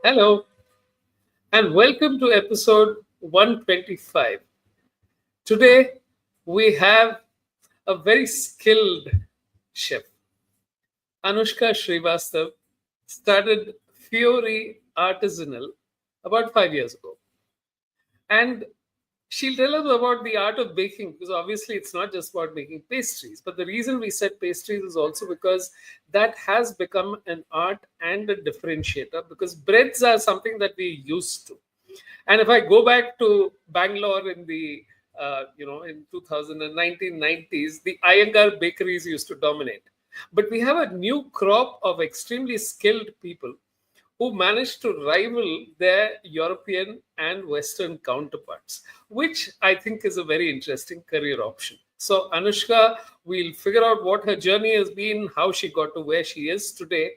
Hello, and welcome to episode 125. Today, we have a very skilled chef. Anushka Shrivastava started Fiori Artisanal about 5 years ago. And she'll tell us about the art of baking because obviously it's not just about making pastries. But the reason we said pastries is also because that has become an art and a differentiator because breads are something that we used to. And if I go back to Bangalore in the in 2000 and 1990s, the Iyengar bakeries used to dominate. But we have a new crop of extremely skilled people who managed to rival their European and Western counterparts, which I think is a very interesting career option. So, Anushka, we'll figure out what her journey has been, how she got to where she is today,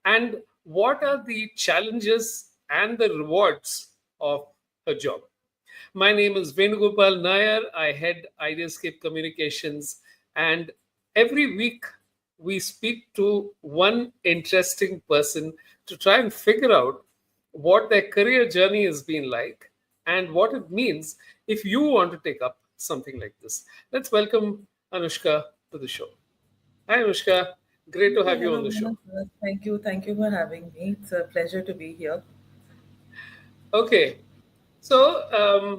and what are the challenges and the rewards of her job. My name is Venugopal Nair. I head Ideascape Communications, and every week we speak to one interesting person to try and figure out what their career journey has been like and what it means if you want to take up something like this. Let's welcome Anushka to the show. Hi, Anushka. Great to Hey, have you hello, on the show. Manoj. Thank you. Thank you for having me. It's a pleasure to be here. Okay, so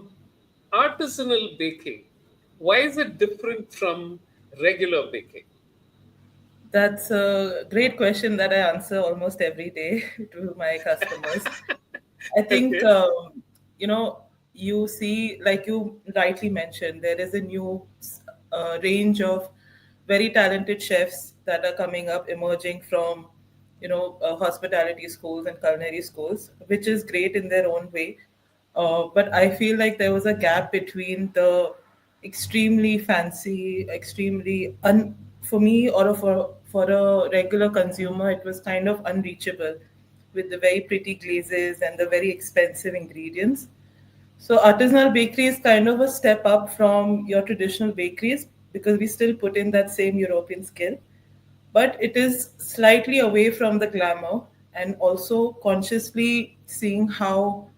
artisanal baking, why is it different from regular baking? That's a great question that I answer almost every day to my customers. I think, Okay. you know, you see, like you rightly mentioned, there is a new range of very talented chefs that are coming up, emerging from, hospitality schools and culinary schools, which is great in their own way. But I feel like there was a gap between the extremely fancy, for me or for a regular consumer, it was kind of unreachable with the very pretty glazes and the very expensive ingredients. So artisanal bakery is kind of a step up from your traditional bakeries because we still put in that same European skill, but it is slightly away from the glamour and also consciously seeing how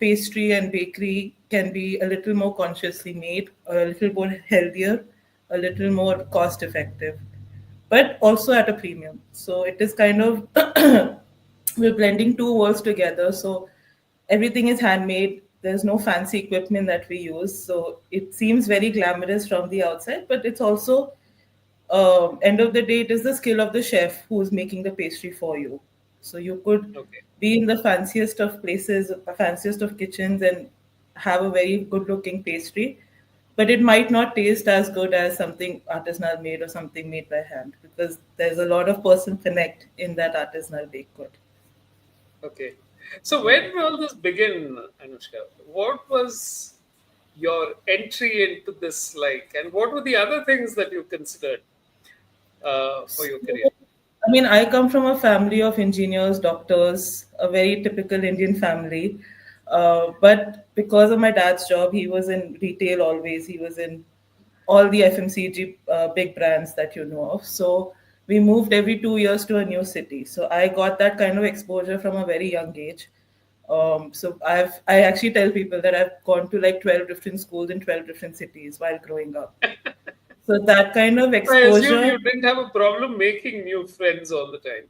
pastry and bakery can be a little more consciously made, a little more healthier, a little more cost effective, but also at a premium. So it is kind of we're blending two worlds together. So everything is handmade. There's no fancy equipment that we use. So it seems very glamorous from the outside, but it's also end of the day, it is the skill of the chef who's making the pastry for you. So you could Okay. be in the fanciest of places, fanciest of kitchens, and have a very good looking pastry, but it might not taste as good as something artisanal made or something made by hand because there's a lot of person connect in that artisanal baked good. Okay. So where did all this begin, Anushka? What was your entry into this like, and what were the other things that you considered for your career? So, I mean, I come from a family of engineers, doctors, a very typical Indian family. But because of my dad's job, he was in retail always. He was in all the FMCG big brands that you know of. So we moved every 2 years to a new city. So I got that kind of exposure from a very young age. I actually tell people that I've gone to like 12 different schools in 12 different cities while growing up. So that kind of I assume exposure you didn't have a problem making new friends all the time.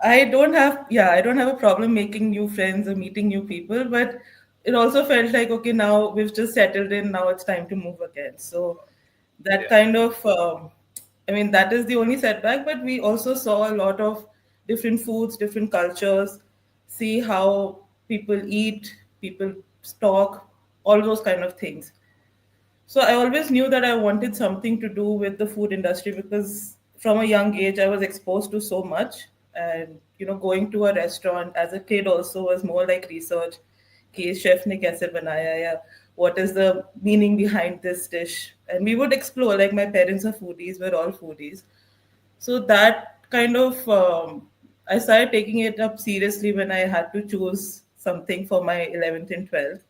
I don't have a problem making new friends or meeting new people, but it also felt like, okay, now we've just settled in, now it's time to move again. So that Yeah. kind of, that is the only setback, but we also saw a lot of different foods, different cultures, see how people eat, people talk, all those kind of things. So I always knew that I wanted something to do with the food industry because from a young age I was exposed to so much. And going to a restaurant as a kid also was more like research. कि chef ने कैसे बनाया या what is the meaning behind this dish, and we would explore. Like my parents are foodies, we're all foodies, so that kind of I started taking it up seriously when I had to choose something for my 11th and 12th.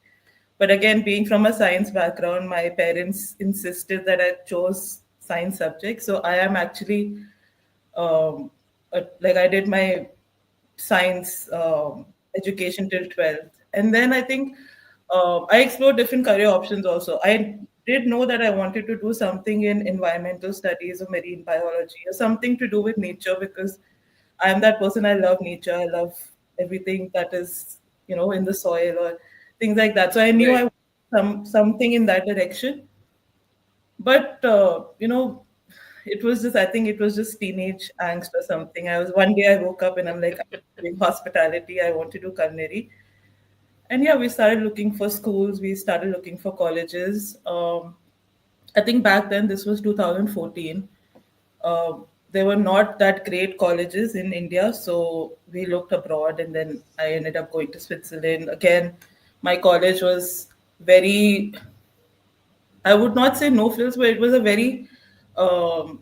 But again, being from a science background, my parents insisted that I chose science subjects. So I am actually like I did my science education till 12th. And then I think I explored different career options also. I did know that I wanted to do something in environmental studies or marine biology or something to do with nature, because I'm that person. I love nature. I love everything that is, in the soil or things like that. So I knew I Right. wanted something in that direction. But it was just, I think it was just teenage angst or something. I was One day I woke up and I'm like, I'm doing hospitality. I want to do culinary. And yeah, we started looking for schools. We started looking for colleges. I think back then, this was 2014. There were not that great colleges in India, so we looked abroad, and then I ended up going to Switzerland. Again, my college was very, I would not say no frills, but it was a very um,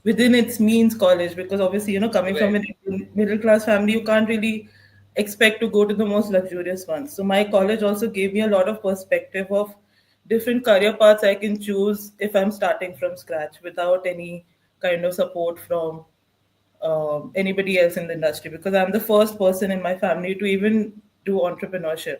within its means college, because obviously, coming from Right. an Indian middle class family, you can't really expect to go to the most luxurious ones. So my college also gave me a lot of perspective of different career paths I can choose if I'm starting from scratch without any kind of support from anybody else in the industry, because I'm the first person in my family to even do entrepreneurship,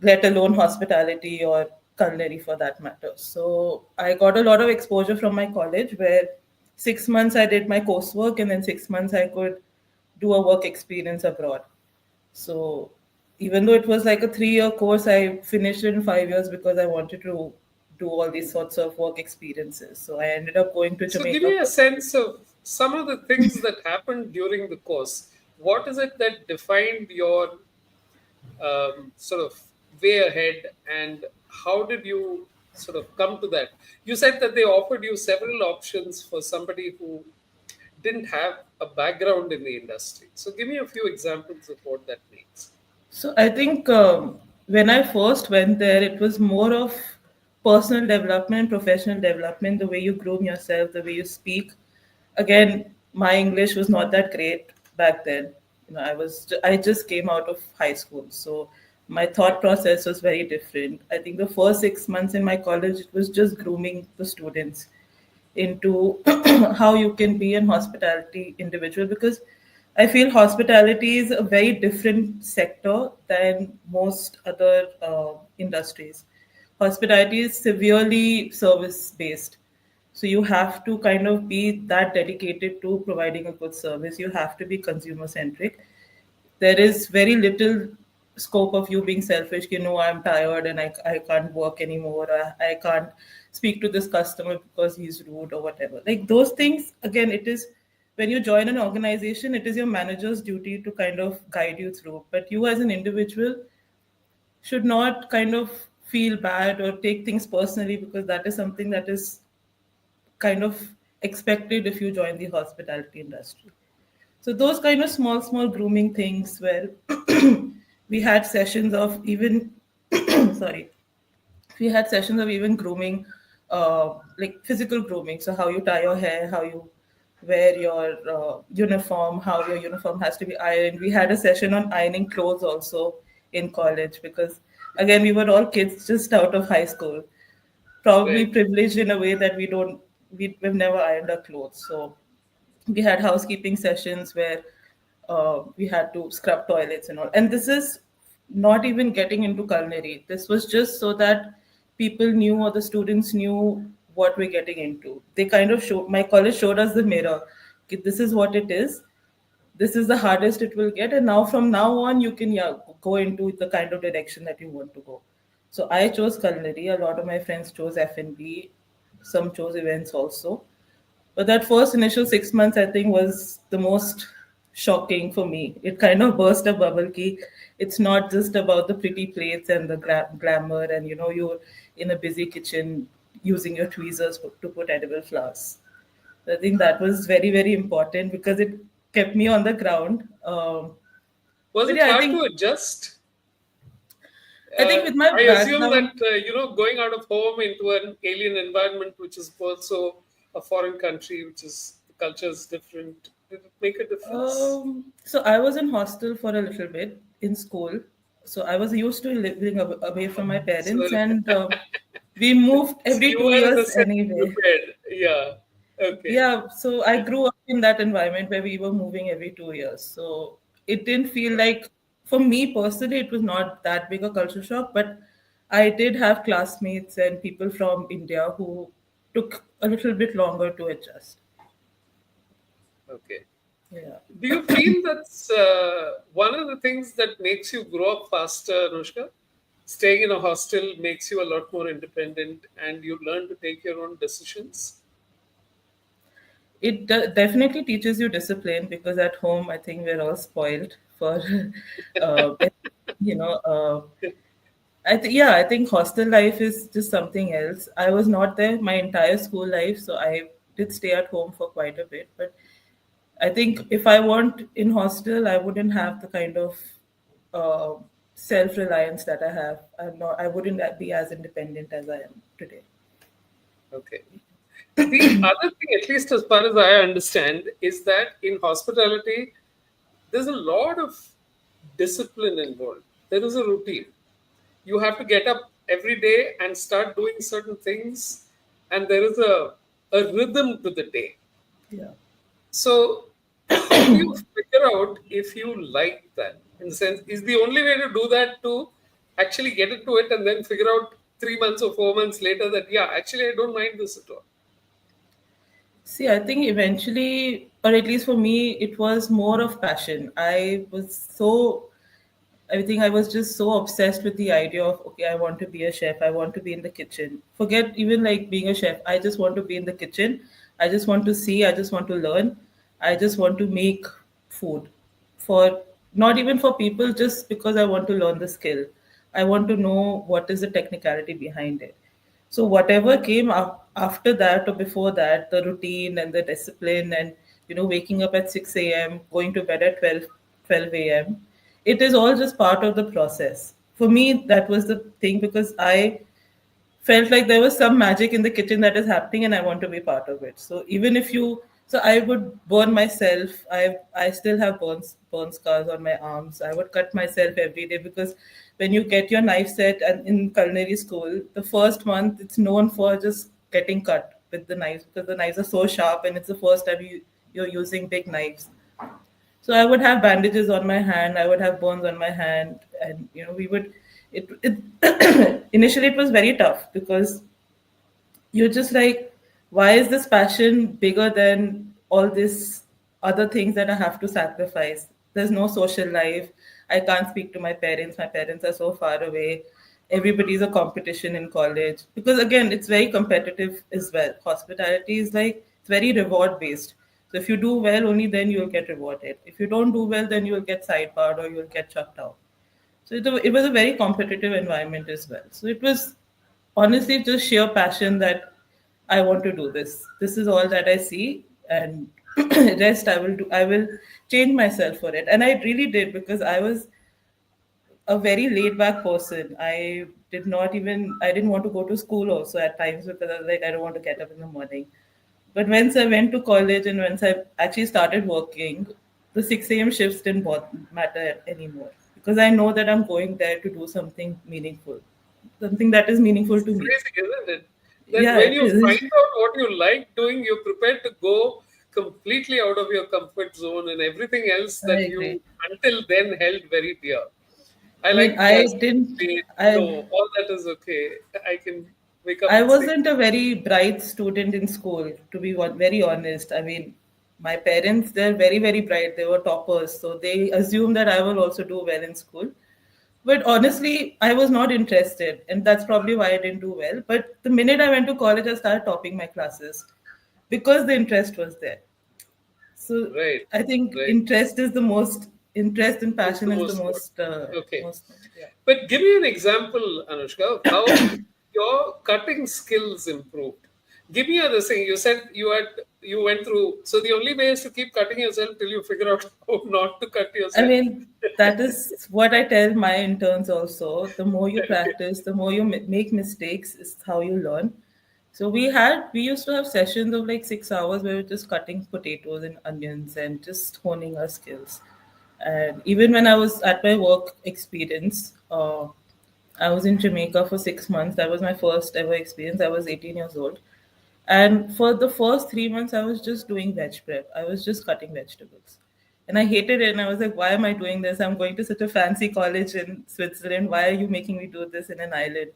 let alone hospitality or culinary for that matter. So I got a lot of exposure from my college, where 6 months I did my coursework and then 6 months I could do a work experience abroad. So even though it was like a 3 year course, I finished it in 5 years because I wanted to do all these sorts of work experiences. So I ended up going to So give Jamaica me a for sense of some of the things that happened during the course. What is it that defined your sort of way ahead, and how did you sort of come to that? You said that they offered you several options for somebody who didn't have a background in the industry. So give me a few examples of what that means. So I think when I first went there, it was more of personal development, professional development, the way you groom yourself, the way you speak. Again, my English was not that great back then. I just came out of high school, so my thought process was very different. I think the first 6 months in my college, it was just grooming the students into how you can be an hospitality individual, because I feel hospitality is a very different sector than most other industries. Hospitality is severely service based. So you have to kind of be that dedicated to providing a good service. You have to be consumer centric. There is very little scope of you being selfish. I'm tired and I can't work anymore. I can't speak to this customer because he's rude or whatever. Like those things, again, it is when you join an organization, it is your manager's duty to kind of guide you through. But you as an individual should not kind of feel bad or take things personally, because that is something that is kind of expected if you join the hospitality industry. So those kind of small grooming things where we had sessions of even sorry, we had sessions of even grooming, like physical grooming. So how you tie your hair, how you wear your uniform, how your uniform has to be ironed. We had a session on ironing clothes also in college, because again we were all kids just out of high school, probably Right. privileged in a way that we've never ironed our clothes. So we had housekeeping sessions where we had to scrub toilets and all. And this is not even getting into culinary. This was just so that people knew, or the students knew, what we're getting into. They kind of showed, my college showed us the mirror. Okay, this is what it is. This is the hardest it will get. And now from now on, you can, yeah, go into the kind of direction that you want to go. So I chose culinary. A lot of my friends chose F&B. Some chose events also, but that first initial 6 months, I think, was the most shocking for me. It kind of burst a bubble key. It's not just about the pretty plates and the glamour, and you're in a busy kitchen using your tweezers to put edible flowers. I think that was very, very important because it kept me on the ground. Was But it yeah, I hard to think adjust? I think with my I assume that background, going out of home into an alien environment, which is also a foreign country, which is the culture is different. Did it make a difference? so I was in hostel for a little bit in school. So I was used to living away from my So, parents, and we moved so every you two were in a years sense anyway. prepared. Yeah. Okay. Yeah, so I grew up in that environment where we were moving every 2 years. So it didn't feel like, for me personally, it was not that big a culture shock, but I did have classmates and people from India who took a little bit longer to adjust. Okay. Yeah. Do you feel that's one of the things that makes you grow up faster, Anushka? Staying in a hostel makes you a lot more independent and you learn to take your own decisions. It definitely teaches you discipline because at home, I think we're all spoiled for, uh, you know, I think hostel life is just something else. I was not there my entire school life, so I did stay at home for quite a bit. But I think if I weren't in hostel, I wouldn't have the kind of uh, self-reliance that I have. I wouldn't be as independent as I am today. Okay. The other thing, at least as far as I understand, is that in hospitality, there's a lot of discipline involved. There is a routine. You have to get up every day and start doing certain things, and there is a rhythm to the day. Yeah. So, how do you figure out if you like that? In the sense, is the only way to do that to actually get into it and then figure out 3 months or 4 months later that, yeah, actually, I don't mind this at all? See, I think eventually, or at least for me, it was more of passion. I think I was just so obsessed with the idea of, okay, I want to be a chef. I want to be in the kitchen. Forget even like being a chef. I just want to be in the kitchen. I just want to see. I just want to learn. I just want to make food for, not even for people, just because I want to learn the skill. I want to know what is the technicality behind it. So whatever came up after that or before that, the routine and the discipline and waking up at 6 a.m., going to bed at 12 a.m., it is all just part of the process. For me, that was the thing because I felt like there was some magic in the kitchen that is happening and I want to be part of it. So even if you so I would burn myself. I still have burn scars on my arms. I would cut myself every day because when you get your knife set and in culinary school, the first month it's known for just getting cut with the knives because the knives are so sharp and it's the first time you're using big knives. So I would have bandages on my hand, I would have burns on my hand, and we would. It initially it was very tough because you're just like, why is this passion bigger than all these other things that I have to sacrifice? There's no social life. I can't speak to my parents. My parents are so far away. Everybody's a competition in college because again, it's very competitive as well. Hospitality is like it's very reward based. So if you do well, only then you'll get rewarded. If you don't do well, then you'll get sidebarred or you'll get chucked out. So it was a very competitive environment as well. So it was honestly just sheer passion that I want to do this. This is all that I see, and rest I will do. I will change myself for it, and I really did because I was a very laid back person. I didn't want to go to school also at times because I was like, I don't want to get up in the morning. But once I went to college and once I actually started working, the 6 a.m. shifts didn't matter anymore because I know that I'm going there to do something meaningful, something that is meaningful It's to me. crazy, isn't it? That Yeah, when it you is. find out what you like doing, you're prepared to go completely out of your comfort zone and everything else I that agree. you until then held very dear. I I mean, like saying, no, I all that is okay. I can wake up I and say, wasn't a very bright student in school, to be very honest. I mean, my parents, they're very, very bright. They were toppers. So they assume that I will also do well in school. But honestly, I was not interested. And that's probably why I didn't do well. But the minute I went to college, I started topping my classes because the interest was there. So right, I think right. interest and It's passion the is the most important. Okay. most, yeah. But give me an example, Anushka, of how your cutting skills improved. Give me other thing. You said you went through. So the only way is to keep cutting yourself till you figure out how not to cut I yourself. mean, that is what I tell my interns also. The more you practice, the more you make mistakes, is how you learn. So we used to have sessions of like 6 hours where we were just cutting potatoes and onions and just honing our skills. And even when I was at my work experience, I was in Jamaica for 6 months. That was my first ever experience. I was 18 years old. And for the first 3 months, I was just doing veg prep. I was just cutting vegetables. And I hated it. And I was like, why am I doing this? I'm going to such a fancy college in Switzerland. Why are you making me do this in an island?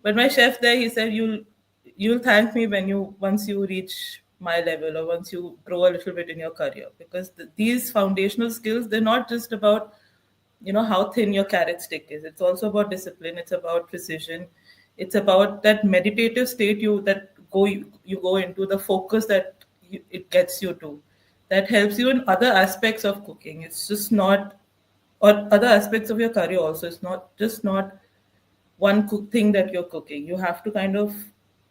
But my chef there, he said, you'll thank me when you once you reach my level or once you grow a little bit in your career, because these foundational skills, they're not just about how thin your carrot stick is. It's also about discipline. It's about precision. It's about that meditative state you go into, the focus that it gets you to, that helps you in other aspects of cooking. It's just not, or other aspects of your career also. It's not just not one thing that you're cooking. You have to kind of,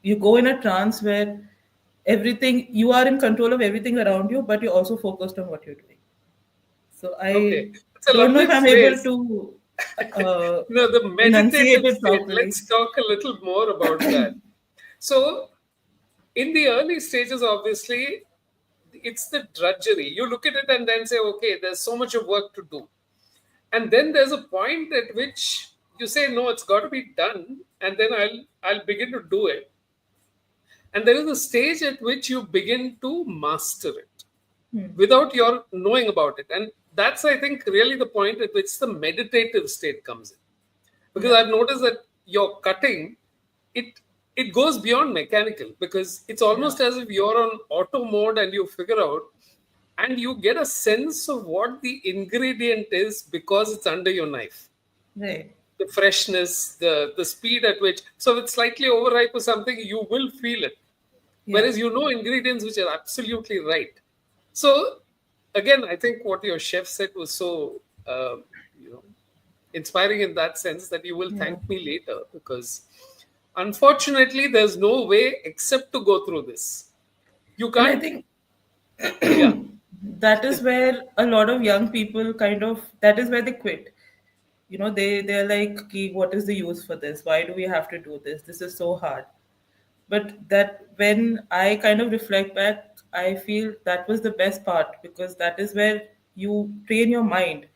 you go in a trance where everything, you are in control of everything around you, but you're also focused on what you're doing. So Okay, I it's a don't know if lovely I'm able phrase. to uh, The enunciate meditative it state. properly. Let's talk a little more about that. So, in the early stages, obviously, it's the drudgery. You look at it and then say, okay, there's so much of work to do. And then there's a point at which you say, no, it's got to be done. And then I'll begin to do it. And there is a stage at which you begin to master it without your knowing about it. And that's, I think, really the point at which the meditative state comes in. Because Yeah, I've noticed that your cutting, it it goes beyond mechanical, because it's yeah, almost as if you're on auto mode and you figure out and you get a sense of what the ingredient is because it's under your knife. right. The freshness, the speed at which, so if it's slightly overripe or something, you will feel it. Yeah, Whereas you know ingredients which are absolutely right. So again, I think what your chef said was so you know inspiring in that sense, that you will yeah. thank me later, because unfortunately there's no way except to go through this. You And I can't. think Yeah. that is where a lot of young people kind of, that is where they quit. They're like, "Ki, what is the use for this? Why do we have to do this? This is so hard." But that, when I kind of reflect back, I feel that was the best part, because that is where you train your mind.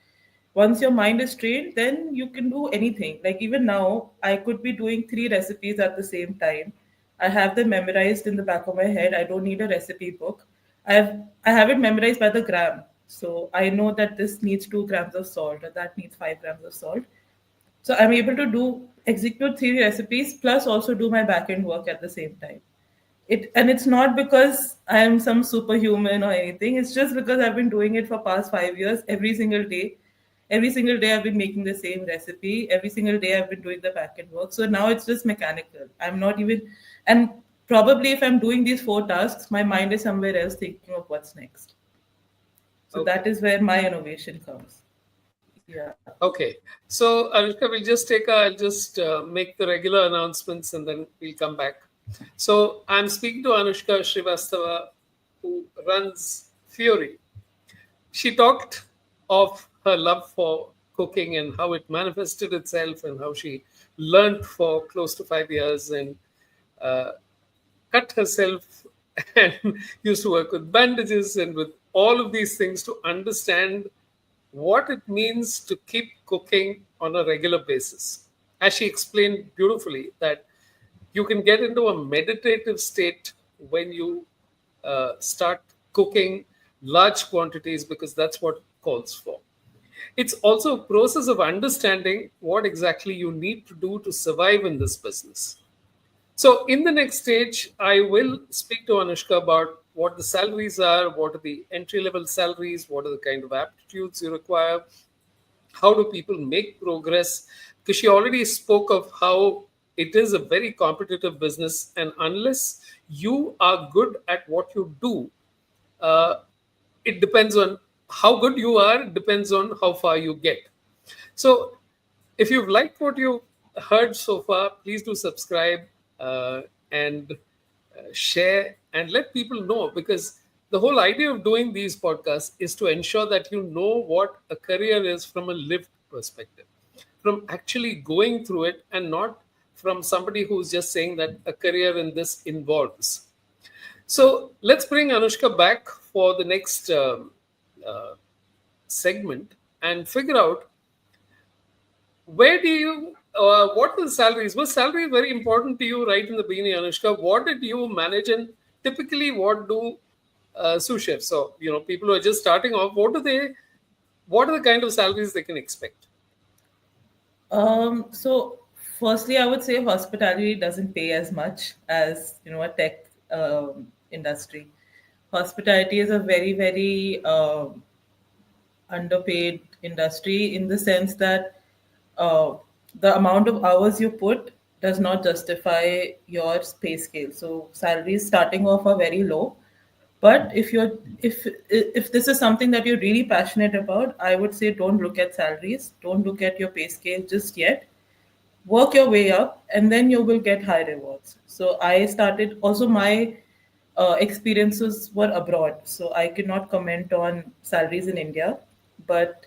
Once your mind is trained, then you can do anything. Like even now, I could be doing three recipes at the same time. I have them memorized in the back of my head. I don't need a recipe book. I have it memorized by the gram. So I know that this needs 2 grams of salt or that needs 5 grams of salt. So I'm able to do execute three recipes plus also do my back end work at the same time. It's not because I am some superhuman or anything. It's just because I've been doing it for past 5 years every single day. Every single day I've been making the same recipe. Every single day I've been doing the back end work. So now it's just mechanical. I'm not even, and probably if I'm doing these 4 tasks, my mind is somewhere else thinking of what's next. So that Okay. is where my innovation comes. Yeah. Okay. So Anushka, I'll just make the regular announcements and then we'll come back. So I'm speaking to Anushka Shrivastava, who runs Fiori. She talked of her love for cooking and how it manifested itself and how she learned for close to 5 years and uh, cut herself and used to work with bandages and with all of these things to understand what it means to keep cooking on a regular basis. As she explained beautifully, that you can get into a meditative state when you start cooking large quantities, because that's what it calls for. It's also a process of understanding what exactly you need to do to survive in this business. So, in the next stage, I will speak to Anushka about what the salaries are, what are the entry level salaries, what are the kind of aptitudes you require, how do people make progress. Because she already spoke of how it is a very competitive business, and unless you are good at what you do, uh, it depends on how good you are, it depends on how far you get. So, if you've liked what you've heard so far, please do subscribe and share and let people know, because the whole idea of doing these podcasts is to ensure that you know what a career is from a lived perspective, from actually going through it, and not from somebody who's just saying that a career in this involves. So let's bring Anushka back for the next uh, segment and figure out Where do you, what were the salaries? Was salary very important to you right in the beginning, Anushka? What did you manage, and typically what do sous chefs, so people who are just starting off, what are the kind of salaries they can expect? So firstly, I would say hospitality doesn't pay as much as a tech industry. Hospitality is a very, very underpaid industry in the sense that uh, the amount of hours you put does not justify your pay scale. So salaries starting off are very low. But if this is something that you're really passionate about, I would say don't look at salaries, don't look at your pay scale just yet. Work your way up, and then you will get high rewards. So I started also my experiences were abroad, so I cannot comment on salaries in India. But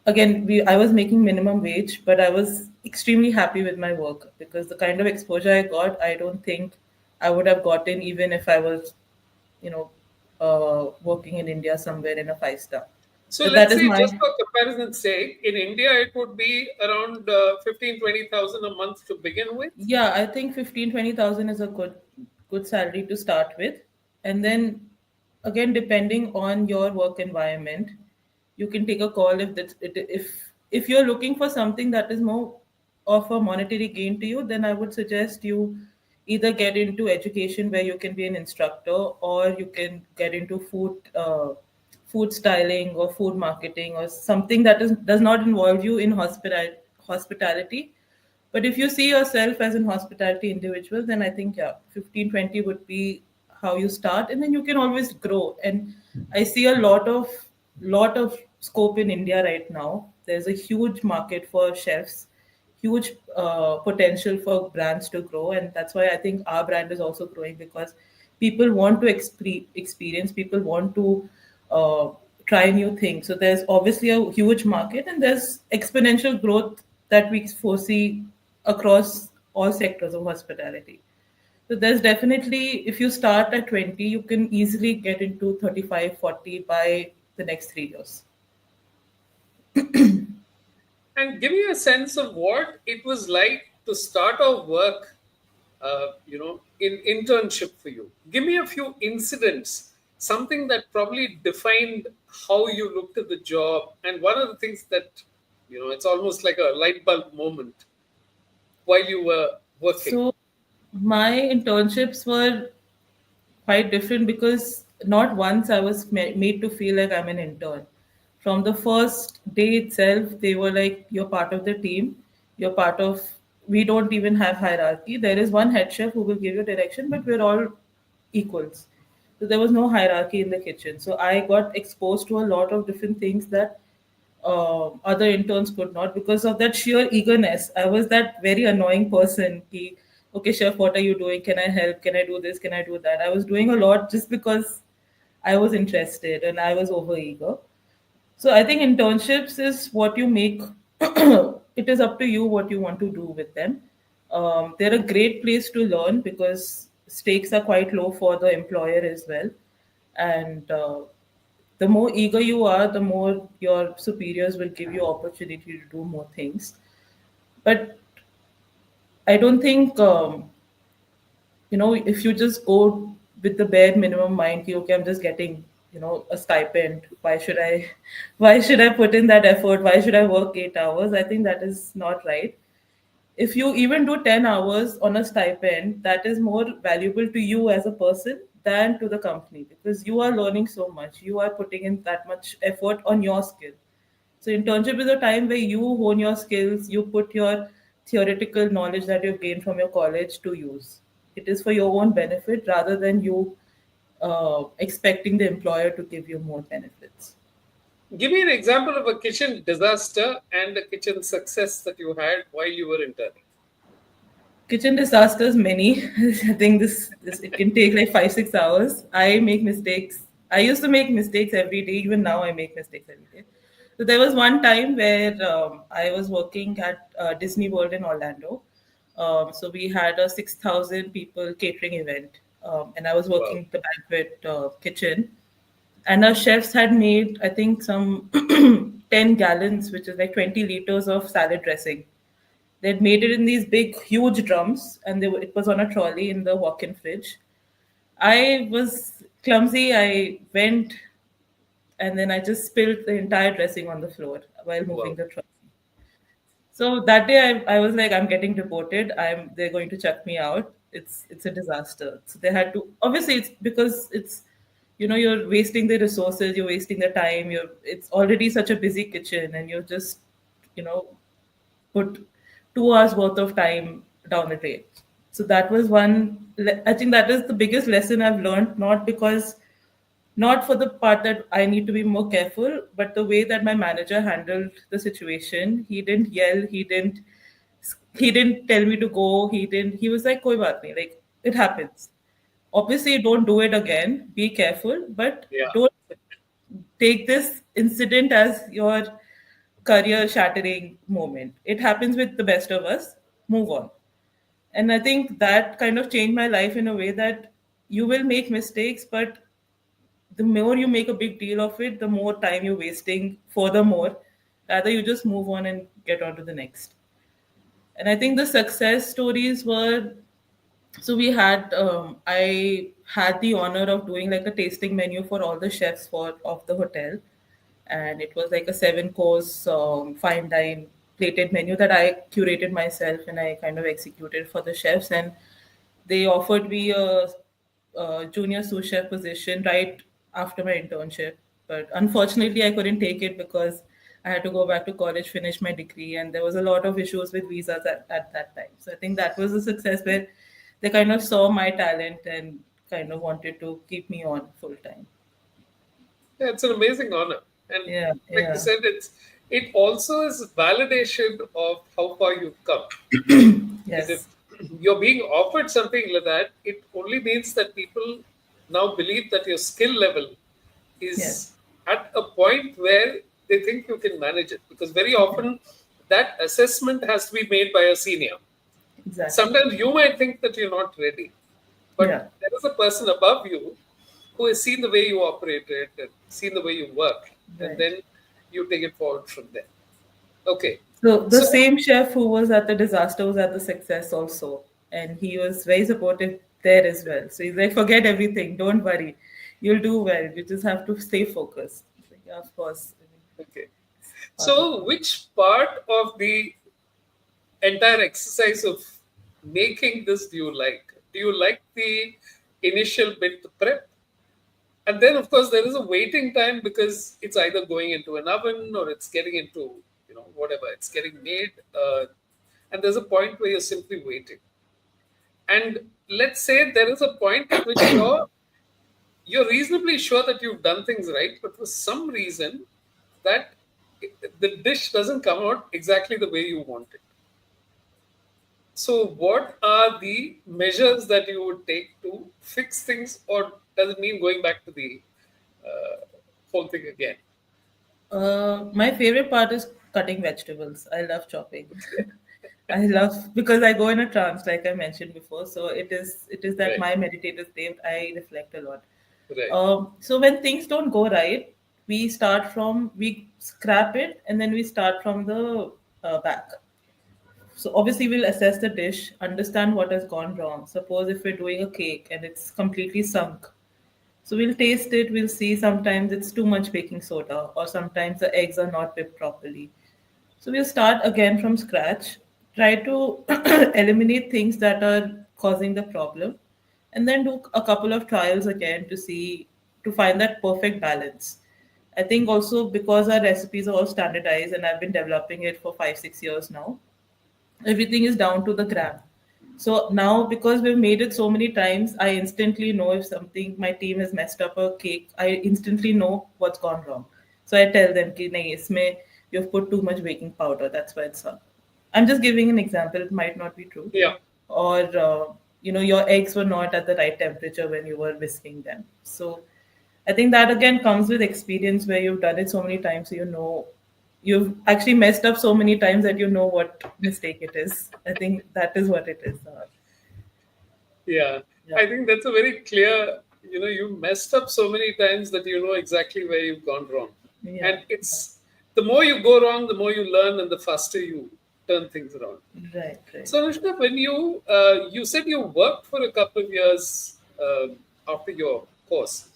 again, I was making minimum wage, but I was extremely happy with my work because the kind of exposure I got, I don't think I would have gotten even if I was, you know, working in India somewhere in a five star. So So that let's is say, my just for comparison's sake, in India it would be around 15-20,000 a month to begin with. yeah. I think 15-20,000 is a good salary to start with, and then again depending on your work environment, you can take a call if you're looking for something that is more of a monetary gain to you. Then I would suggest you either get into education where you can be an instructor, or you can get into food styling or food marketing or something that does not involve you in hospitality. But if you see yourself as an hospitality individual, then I think, yeah, 15-20 would be how you start, and then you can always grow. And I see a lot of scope in India right now. There's a huge market for chefs, huge potential for brands to grow, and that's why I think our brand is also growing because people want to experience, people want to uh, try new things. So there's obviously a huge market, and there's exponential growth that we foresee across all sectors of hospitality. So there's definitely, if you start at 20, you can easily get into 35, 40 by the next 3 years. And give me a sense of what it was like to start off work, in internship for you. Give me a few incidents, something that probably defined how you looked at the job, and one of the things that, it's almost like a light bulb moment while you were working. So my internships were quite different because not once I was made to feel like I'm an intern. From the first day itself, they were like, "You're part of the team. You're part of." We don't even have hierarchy. There is one head chef who will give you direction, but we're all equals. So there was no hierarchy in the kitchen. So I got exposed to a lot of different things that other interns could not, because of that sheer eagerness. I was that very annoying person. Ki, okay, chef, what are you doing? Can I help? Can I do this? Can I do that? I was doing a lot just because I was interested and I was over eager. So I think internships is what you make. It is up to you what you want to do with them. They're a great place to learn because stakes are quite low for the employer as well. And the more eager you are, the more your superiors will give you opportunity to do more things. But I don't think if you just go with the bare minimum mind, ki, okay, I'm just getting a stipend. Why should I put in that effort? Why should I work 8 hours? I think that is not right. If you even do 10 hours on a stipend, that is more valuable to you as a person than to the company, because you are learning so much, you are putting in that much effort on your skill. So internship is a time where you hone your skills, you put your theoretical knowledge that you've gained from your college to use. It is for your own benefit rather than you expecting the employer to give you more benefits. Give me an example of a kitchen disaster and a kitchen success that you had while you were interning. Kitchen disasters, many. I think this it can take like 5-6 hours. I make mistakes. I used to make mistakes every day. Even now, I make mistakes every day. So there was one time where I was working at Disney World in Orlando. So we had a 6,000 people catering event, and I was Wow. working the banquet kitchen. And our chefs had made, I think, some 10 gallons, which is like 20 liters of salad dressing. They'd made it in these big, huge drums, and it was on a trolley in the walk-in fridge. I was clumsy. I went and then I just spilled the entire dressing on the floor while moving Wow. the trolley. So that day I was like, I'm getting deported. They're going to chuck me out. It's a disaster. So they had to, obviously it's because it's, you're wasting the resources, you're wasting the time, it's already such a busy kitchen, and you're just, you know, put 2 hours worth of time down the drain. So that was I think that is the biggest lesson I've learned, not for the part that I need to be more careful, but the way that my manager handled the situation. He didn't yell. He didn't tell me to go. He was like, "Koi baat nahi." Like, it happens. Obviously, don't do it again. Be careful, but Yeah. don't take this incident as your career shattering moment. It happens with the best of us. Move on. And I think that kind of changed my life in a way that you will make mistakes, but the more you make a big deal of it, the more time you're wasting furthermore. Rather, you just move on and get on to the next. And I think the success stories were, so I had the honor of doing like a tasting menu for all the chefs for of the hotel, and it was like a 7 course fine dine plated menu that I curated myself and I kind of executed for the chefs. And they offered me a junior sous chef position right after my internship, but unfortunately, I couldn't take it because I had to go back to college, finish my degree, and there was a lot of issues with visas at that time. So I think that was a success where they kind of saw my talent and kind of wanted to keep me on full time. Yeah, it's an amazing honor. And Yeah, like you yeah, said, it also is validation of how far you've come. And if yes, you're being offered something like that, it only means that people now believe that your skill level yes, is at a point where they think you can manage it. Because very often that assessment has to be made by a senior. exactly. Sometimes you might think that you're not ready, but Yeah, there is a person above you who has seen the way you operated and seen the way you work, and right. then you take it forward from there. Okay. So the So, same chef who was at the disaster was at the success also, and he was very supportive there as well. So he's like, "Forget everything, don't worry, you'll do well. You just have to stay focused." It's like, yeah, of course, I mean, okay. it's part of So, which part of the entire exercise of making this do you like? Do you like the initial bit, the prep? And then, of course, there is a waiting time because it's either going into an oven or it's getting into, whatever, it's getting made. And there's a point where you're simply waiting. And let's say there is a point at which you're reasonably sure that you've done things right, but for some reason that the dish doesn't come out exactly the way you want it. So, what are the measures that you would take to fix things, or does it mean going back to the uh, whole thing again? My favorite part is cutting vegetables. I love chopping. I love because I go in a trance, like I mentioned before. So it is that Right, my meditative state. I reflect a lot. right. So when things don't go right, we scrap it and then we start from the back. So obviously we'll assess the dish, understand what has gone wrong. Suppose if we're doing a cake and it's completely sunk, so we'll taste it, we'll see sometimes it's too much baking soda or sometimes the eggs are not whipped properly. So we'll start again from scratch, try to eliminate things that are causing the problem, and then do a couple of trials again to find that perfect balance. I think also because our recipes are all standardized and I've been developing it for 5 6 years now, everything is down to the gram. So now, because we've made it so many times, I instantly know if something my team has messed up a cake. I instantly know what's gone wrong. So I tell them, "Ki nahi, isme you've put too much baking powder. That's why it's up." I'm just giving an example. It might not be true, Yeah, or your eggs were not at the right temperature when you were whisking them. So I think that again comes with experience where you've done it so many times, so you know you've actually messed up so many times that you know what mistake it is. I think that is what it is. yeah. Yeah, I think that's a very clear, you messed up so many times that you know exactly where you've gone wrong. yeah, And it's The more you go wrong, the more you learn, and the faster you turn things around. Right, right. So, Anushka, when you said you worked for a couple of years after your course,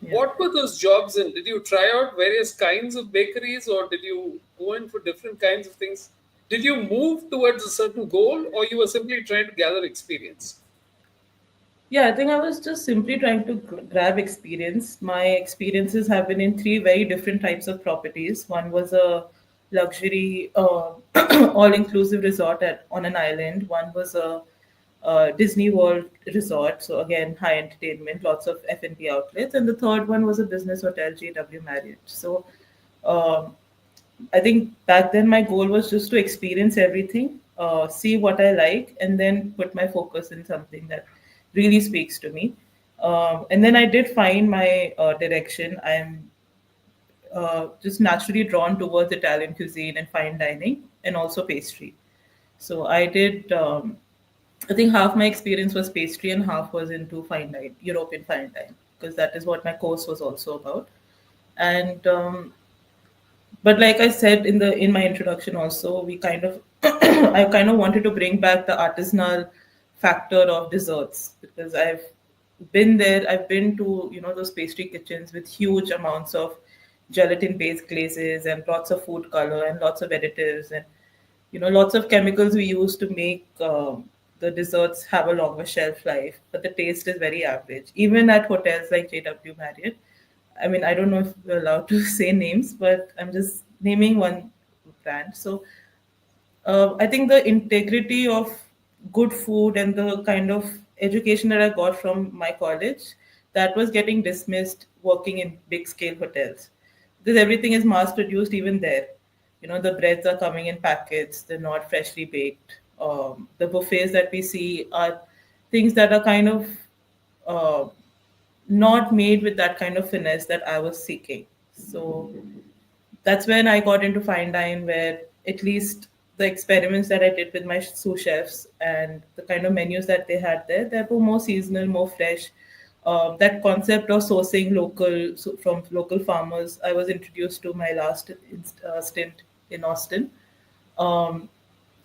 Yeah. what were those jobs in? Did you try out various kinds of bakeries, or did you go in for different kinds of things? Did you move towards a certain goal, or you were simply trying to gather experience? Yeah, I think I was just simply trying to grab experience. My experiences have been in three very different types of properties. One was a luxury, all-inclusive resort on an island. One was a Disney World resort, so again high entertainment, lots of F&B outlets, and the third one was a business hotel, JW Marriott. So um, I think back then my goal was just to experience everything, see what I like, and then put my focus in something that really speaks to me. And then I did find my direction. I'm just naturally drawn towards Italian cuisine and fine dining, and also pastry. So I did. I think half my experience was pastry and half was into fine dine, European fine dine, because that is what my course was also about. And but like I said in my introduction also, we kind of I kind of wanted to bring back the artisanal factor of desserts, because I've been to, those pastry kitchens with huge amounts of gelatin based glazes and lots of food color and lots of additives, and lots of chemicals we use to make the desserts have a longer shelf life, but the taste is very average even at hotels like JW Marriott. I mean, I don't know if we're allowed to say names, but I'm just naming one brand. So I think the integrity of good food and the kind of education that I got from my college, that was getting dismissed working in big scale hotels, because everything is mass produced even there. The breads are coming in packets; they're not freshly baked. The buffets that we see are things that are kind of uh, not made with that kind of finesse that I was seeking. So that's when I got into fine dine, where at least the experiments that I did with my sous chefs and the kind of menus that they had there, that were more seasonal, more fresh. That concept of sourcing local, from local farmers, I was introduced to my last stint in Austin, um,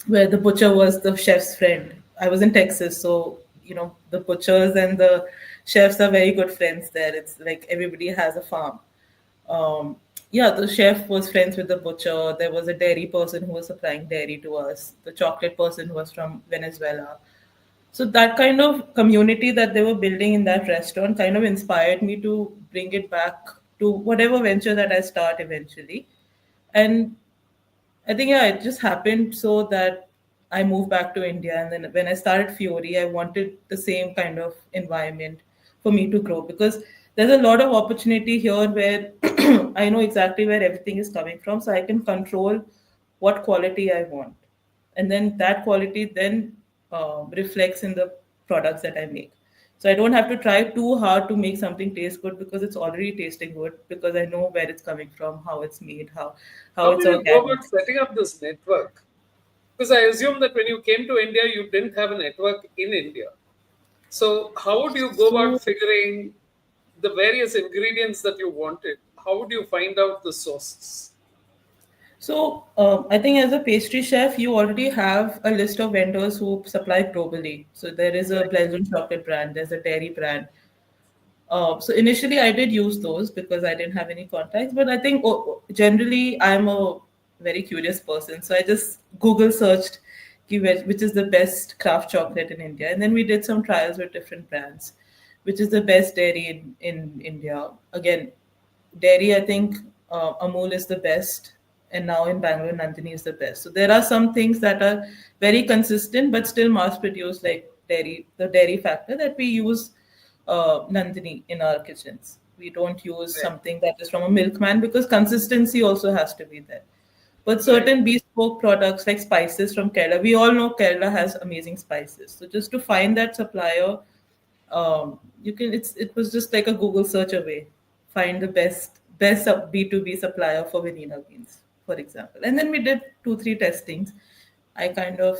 where the butcher was the chef's friend. I was in Texas, so the butchers and the chefs are very good friends there. It's like everybody has a farm. Yeah, the chef was friends with the butcher. There was a dairy person who was supplying dairy to us. The chocolate person who was from Venezuela. So that kind of community that they were building in that restaurant kind of inspired me to bring it back to whatever venture that I start eventually. And I think, yeah, it just happened so that I moved back to India, and then when I started Fiori, I wanted the same kind of environment for me to grow, because there's a lot of opportunity here where I know exactly where everything is coming from, so I can control what quality I want, and then that quality then reflects in the products that I make. So I don't have to try too hard to make something taste good, because it's already tasting good, because I know where it's coming from, how it's made, how How it's did you go organic. about setting up this network? Because I assume that when you came to India, you didn't have a network in India. So, how would you go So, about figuring the various ingredients that you wanted? How would you find out the sources? I think as a pastry chef, you already have a list of vendors who supply globally. So there is a Right. Belgian chocolate brand, there's a dairy brand. So initially, I did use those because I didn't have any contacts. But I think generally, I'm a very curious person, so I just Google searched which is the best craft chocolate in India, and then we did some trials with different brands, which is the best dairy in India. Again, dairy, I think Amul is the best, and now in Bangalore, Nandini is the best. So there are some things that are very consistent, but still mass produced, like the dairy factor that we use Nandini in our kitchens. We don't use Right. something that is from a milkman, because consistency also has to be there. But Right. certain bespoke products like spices from Kerala, we all know Kerala has amazing spices. So just to find that supplier, you can it was just like a Google search away. Find the best B2B supplier for vanilla beans, for example. And then we did 2 3 testings. I kind of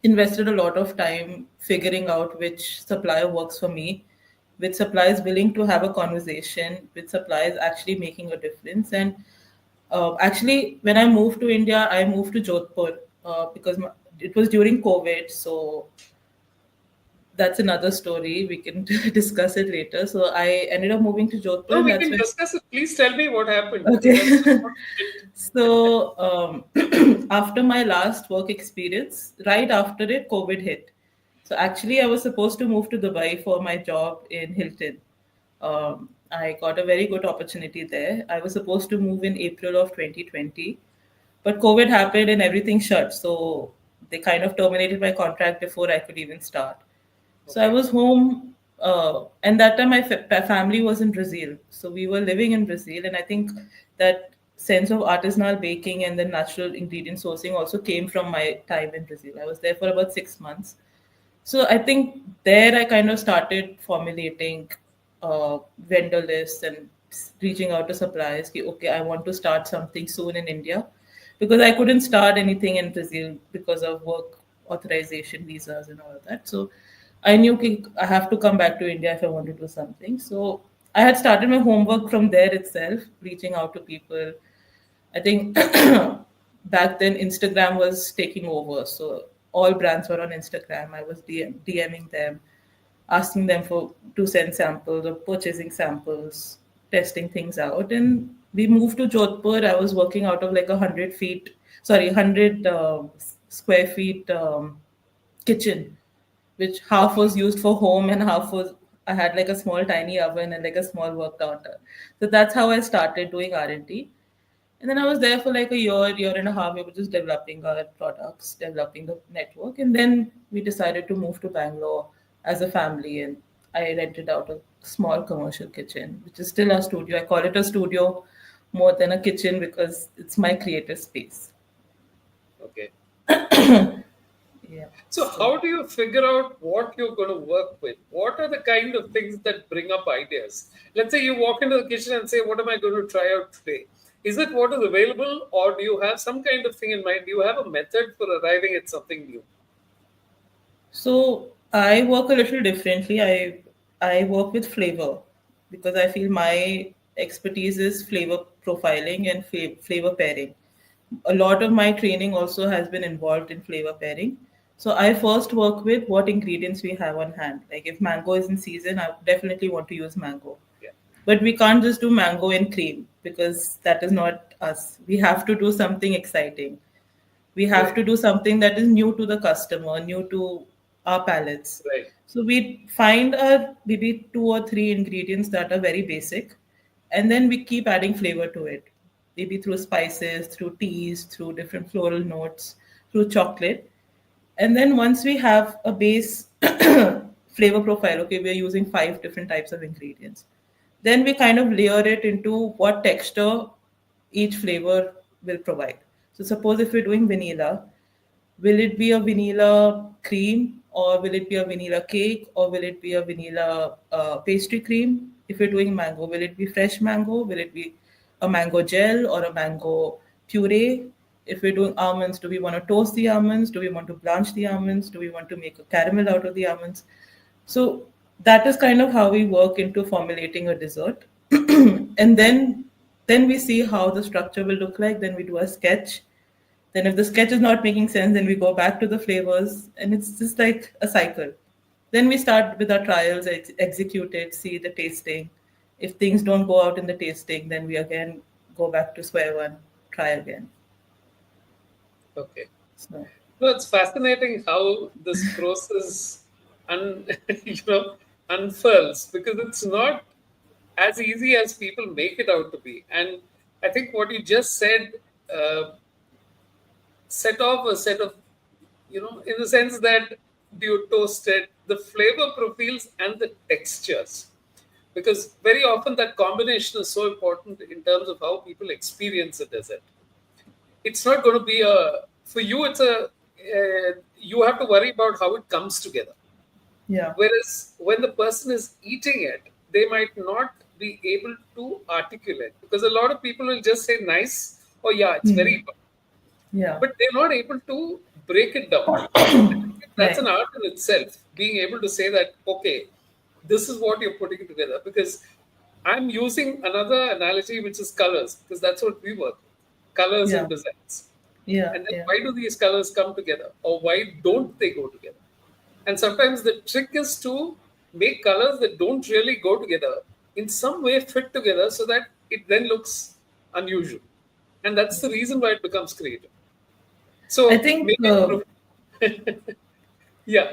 invested a lot of time figuring out which supplier works for me, which supplier is willing to have a conversation, which supplier is actually making a difference. And Actually, when I moved to India, I moved to Jodhpur because it was during COVID. So that's another story. We can discuss it later. So I ended up moving to Jodhpur, No, and we that's can when. discuss it. Please tell me what happened because Okay. I just want to So after my last work experience, right after it, COVID hit. So actually, I was supposed to move to Dubai for my job in Hilton. I got a very good opportunity there. I was supposed to move in April of 2020, but COVID happened and everything shut. So they kind of terminated my contract before I could even start. So I Okay. was home, and that time my family was in Brazil. So we were living in Brazil, and I think that sense of artisanal baking and the natural ingredient sourcing also came from my time in Brazil. I was there for about 6 months. So I think there I kind of started formulating vendor lists and reaching out to suppliers. Ki, okay, I want to start something soon in India because I couldn't start anything in Brazil because of work authorization, visas, and all of that. So I knew ki, I have to come back to India if I want to do something. So I had started my homework from there itself, reaching out to people. I think back then Instagram was taking over, so all brands were on Instagram. I was DMing them, asking them for to send samples or purchasing samples, testing things out. And we moved to Jodhpur. I was working out of like 100 feet, sorry, 100 square feet kitchen, which half Okay. was used for home and half was I had like a small tiny oven and like a small work counter. So that's how I started doing R&D. And then I was there for like a year and a half. We were just developing our products, developing the network. And then we decided to move to Bangalore as a family. And I rented out a small commercial kitchen, which is still a studio. I call it a studio more than a kitchen because it's my creative space. Okay. Yeah. So, So how do you figure out what you're going to work with? What are the kind of things that bring up ideas? Let's say you walk into the kitchen and say, what am I going to try out today? Is it what is available, or do you have some kind of thing in mind? Do you have a method for arriving at something new? So I work a little differently. I work with flavor because I feel my expertise is flavor profiling and flavor pairing. A lot of my training also has been involved in flavor pairing. So I first work with what ingredients we have on hand. Like if mango is in season, I definitely want to use mango. Yeah. But we can't just do mango and cream because that is not us. We have to do something exciting. We have Correct. to do something that is new to the customer, new to our palates. Right. So we find our maybe two or three ingredients that are very basic, and then we keep adding flavor to it, maybe through spices, through teas, through different floral notes, through chocolate. And then once we have a base flavor profile, okay, we're using five different types of ingredients. Then we kind of layer it into what texture each flavor will provide. So suppose if we're doing vanilla, will it be a vanilla cream or will it be a vanilla cake or will it be a vanilla pastry cream? If you're doing mango, will it be fresh mango? Will it be a mango gel or a mango puree? If we're doing almonds, do we want to toast the almonds? Do we want to blanch the almonds? Do we want to make a caramel out of the almonds? So that is kind of how we work into formulating a dessert. And then we see how the structure will look like. Then we do a sketch. Then if the sketch is not making sense, then we go back to the flavors, and it's just like a cycle. Then we start with our trials, execute it, see the tasting. If things don't go out in the tasting, then we again go back to square one, try again. Okay. So No, it's fascinating how this process you know unfurls because it's not as easy as people make it out to be. And I think what you just said uh, set off a set of, in the sense that you toasted the flavor profiles and the textures. Because very often that combination is so important in terms of how people experience a dessert. It's not going to be for you, you have to worry about how it comes together. yeah. Whereas when the person is eating it, they might not be able to articulate because a lot of people will just say nice or yeah, it's Hmm. very, Yeah. but they're not able to break it down. That's an Right. art in itself, being able to say that, okay, this is what you're putting together. Because I'm using another analogy, which is colors, because that's what we work with. colors Yeah. and designs. Yeah. And then Yeah. why do these colors come together, or why don't they go together? And sometimes the trick is to make colors that don't really go together in some way fit together so that it then looks unusual. And that's the reason why it becomes creative. I So think maybe, yeah,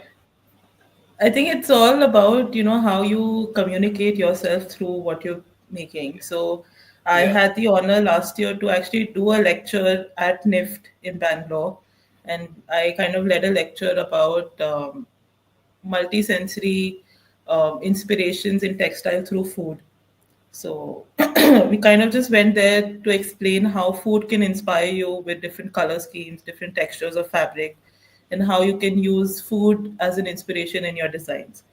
I think it's all about, how you communicate yourself through what you're making. So I yeah, had the honor last year to actually do a lecture at NIFT in Bangalore. And I kind of led a lecture about multisensory inspirations in textile through food. So we kind of just went there to explain how food can inspire you with different color schemes, different textures of fabric, and how you can use food as an inspiration in your designs.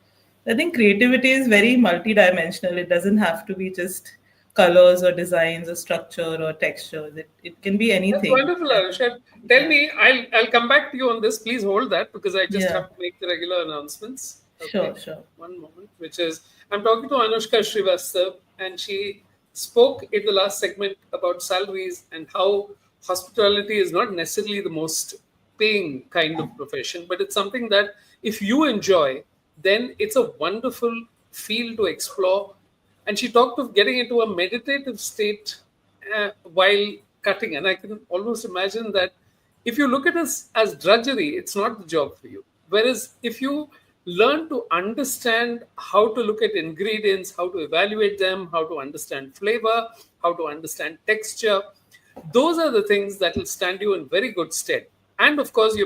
I think creativity is very multidimensional. It doesn't have to be just colors or designs or structure or textures. It can be that's anything. wonderful, And Arshad. Tell yeah, me, I'll come back to you on this. Please hold that because I just yeah, have to make the regular announcements. sure, Okay, sure. one moment. Which is I'm talking to Anushka Shrivastava, and she spoke in the last segment about salaries and how hospitality is not necessarily the most paying kind of profession, but it's something that if you enjoy, then it's a wonderful field to explore. And she talked of getting into a meditative state while cutting. And I can almost imagine that if you look at us as drudgery, it's not the job for you. Whereas if you learn to understand how to look at ingredients, how to evaluate them, how to understand flavor, how to understand texture, those are the things that will stand you in very good stead. And of course,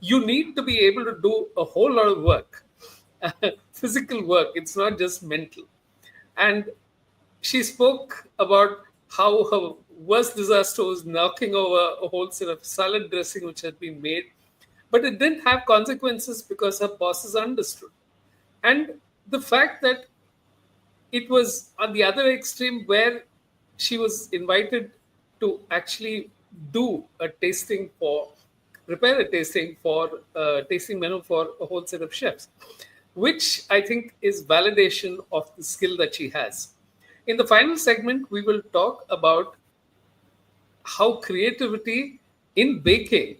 you need to be able to do a whole lot of work, physical work. It's not just mental. And she spoke about how her worst disaster was knocking over a whole set of salad dressing which had been made, but it didn't have consequences because her bosses understood. And the fact that it was on the other extreme where she was invited to actually do a tasting for prepare a tasting for tasting menu for a whole set of chefs, which I think is validation of the skill that she has. In the final segment we will talk about how creativity in baking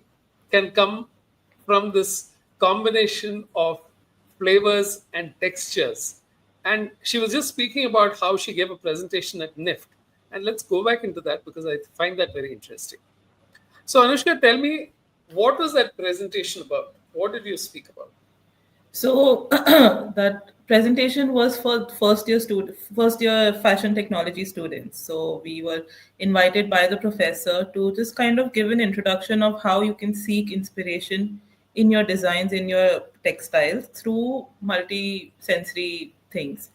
can come from this combination of flavors and textures. And she was just speaking about how she gave a presentation at NIFT. And let's go back into that because I find that very interesting. So, Anushka, tell me, what was that presentation about? What did you speak about? So that presentation was for first year fashion technology students. So we were invited by the professor to just kind of give an introduction of how you can seek inspiration in your designs, in your textiles through multi-sensory things,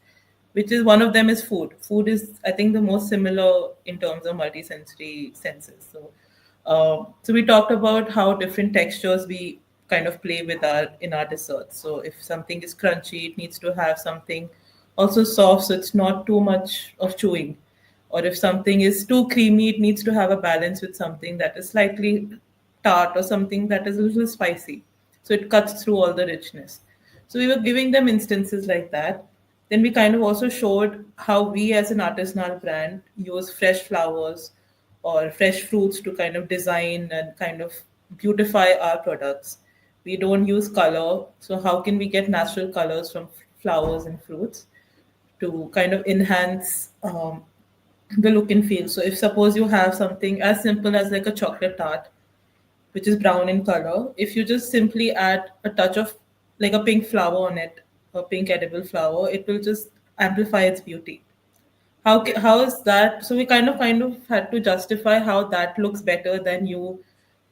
which is one of them is food. Food is, I think, the most similar in terms of multi-sensory senses. So we talked about how different textures we kind of play with our in our desserts. So if something is crunchy, it needs to have something also soft, so it's not too much of chewing. Or if something is too creamy, it needs to have a balance with something that is slightly tart or something that is a little spicy. So it cuts through all the richness. So we were giving them instances like that. Then we kind of also showed how we as an artisanal brand use fresh flowers or fresh fruits to kind of design and kind of beautify our products. We don't use color, so how can we get natural colors from flowers and fruits to kind of enhance the look and feel? So if suppose you have something as simple as like a chocolate tart, which is brown in color, if you just simply add a touch of like a pink flower on it, a pink edible flower, it will just amplify its beauty. How is that? So we kind of had to justify how that looks better than you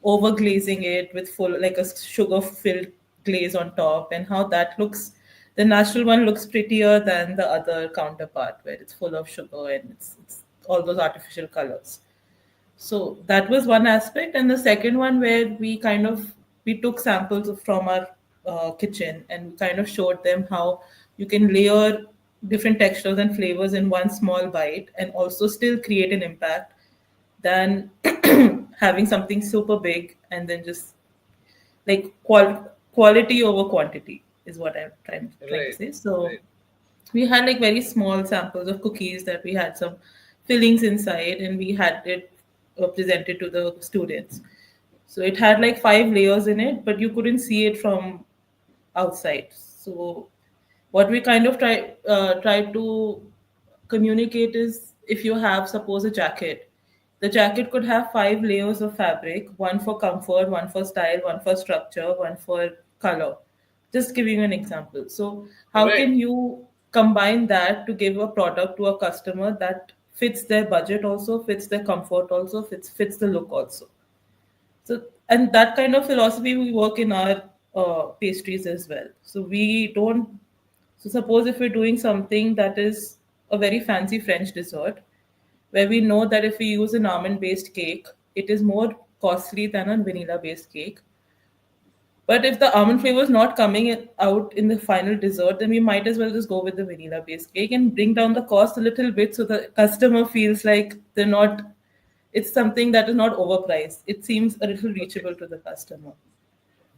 over glazing it with full like a sugar filled glaze on top, and how that looks. The natural one looks prettier than the other counterpart where it's full of sugar and it's all those artificial colors. So that was one aspect, and the second one where we took samples from our kitchen and kind of showed them how you can layer different textures and flavors in one small bite and also still create an impact than having something super big and then just like quality over quantity is what I'm trying to Right, say. So right. we had like very small samples of cookies that we had some fillings inside, and we had it presented to the students. So it had like 5 layers in it, but you couldn't see it from outside. So what we kind of try to communicate is, if you have, suppose, a jacket, the jacket could have 5 layers of fabric: one for comfort, one for style, one for structure, one for color. Just giving you an example. So how Right. can you combine that to give a product to a customer that fits their budget, also fits their comfort, also fits the look also. So, and that kind of philosophy we work in our pastries as well. So we don't. So suppose if we're doing something that is a very fancy French dessert, where we know that if we use an almond-based cake, it is more costly than a vanilla-based cake. But if the almond flavor is not coming out in the final dessert, then we might as well just go with the vanilla based cake and bring down the cost a little bit, so the customer feels like they're not, it's something that is not overpriced. It seems a little Okay. reachable to the customer.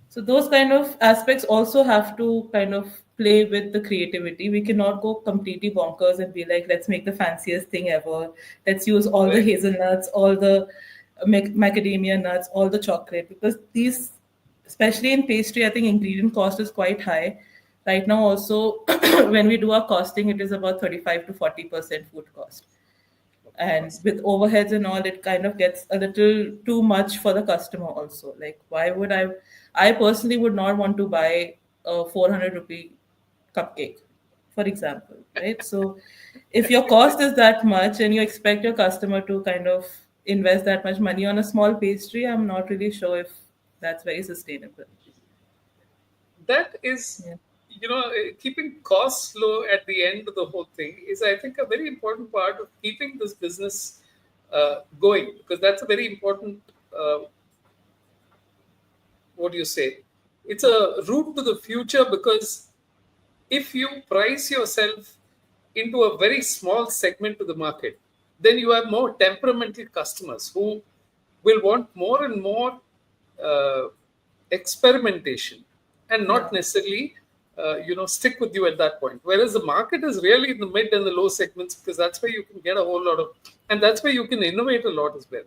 So those kind of aspects also have to kind of play with the creativity. We cannot go completely bonkers and be like, let's make the fanciest thing ever. Let's use all the Right. hazelnuts, all the macadamia nuts, all the chocolate, because these, especially in pastry, I think ingredient cost is quite high. Right now, also, when we do our costing, it is about 35 to 40% food cost, Of and course. with overheads and all, it kind of gets a little too much for the customer also. Like, why would I personally would not want to buy a 400 rupee cupcake, for example, right? So if your cost is that much and you expect your customer to kind of invest that much money on a small pastry, I'm not really sure if that's very sustainable. That is, Yeah. keeping costs low at the end of the whole thing is, I think, a very important part of keeping this business going, because that's a very important, uh, what do you say? It's a route to the future, because if you price yourself into a very small segment of the market, then you have more temperamental customers who will want more and more uh, experimentation, and Yeah. not necessarily stick with you at that point. Whereas the market is really in the mid and the low segments, because that's where you can get a whole lot of, and that's where you can innovate a lot as well.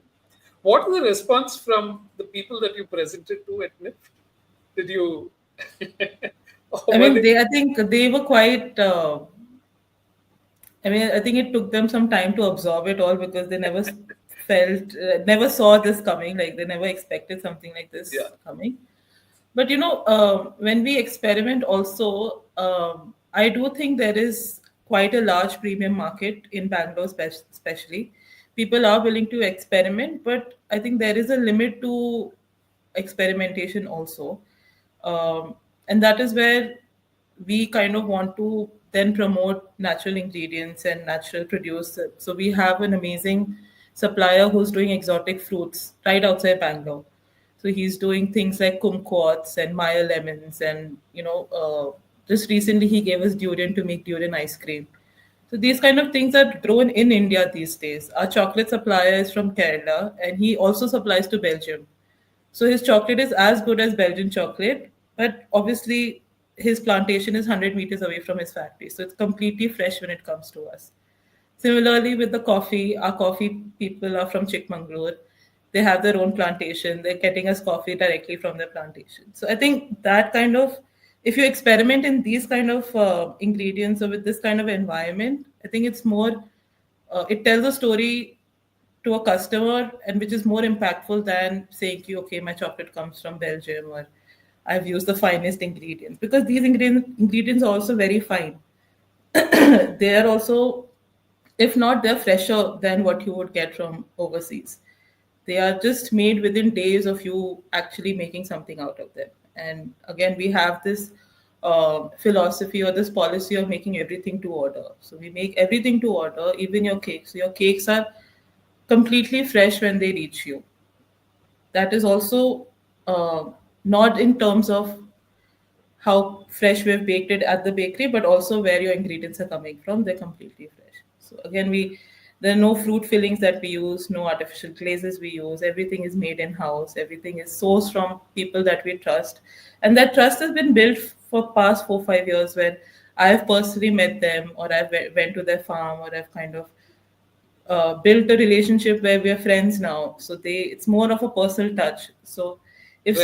What was the response from the people that you presented to at NIF? Did you or I were mean, they? they, I think they were quite, I mean, I think it took them some time to absorb it all, because they never never saw this coming. Like, they never expected something like Yeah. this coming. But when we experiment, also, I do think there is quite a large premium market in Bangalore, especially. People are willing to experiment, but I think there is a limit to experimentation also. And that is where we kind of want to then promote natural ingredients and natural produce. So we have an amazing supplier who's doing exotic fruits right outside Bangalore. So he's doing things like kumquats and Maya lemons, and just recently he gave us durian to make durian ice cream. So these kind of things are grown in India these days. Our chocolate supplier is from Kerala, and he also supplies to Belgium. So his chocolate is as good as Belgian chocolate, but obviously his plantation is 100 meters away from his factory. So it's completely fresh when it comes to us. Similarly, with the coffee, our coffee people are from Chikmagalur. They have their own plantation. They're getting us coffee directly from their plantation. So I think that kind of, if you experiment in these kind of ingredients or with this kind of environment, I think it's more, it tells a story to a customer, and which is more impactful than saying, okay, my chocolate comes from Belgium, or I've used the finest ingredients, because these ingredients are also very fine. They are also, if not, they're fresher than what you would get from overseas. They are just made within days of you actually making something out of them. And again, we have this philosophy or this policy of making everything to order. So we make everything to order, even your cakes. So your cakes are completely fresh when they reach you. That is also not in terms of how fresh we've baked it at the bakery, but also where your ingredients are coming from. They're completely fresh. So again, there are no fruit fillings that we use, no artificial glazes we use. Everything is made in house. Everything is sourced from people that we trust, and that trust has been built for past 4 5 years, where I've personally met them, or I've went to their farm, or I've kind of built a relationship where we are friends now. So it's more of a personal touch. So Right.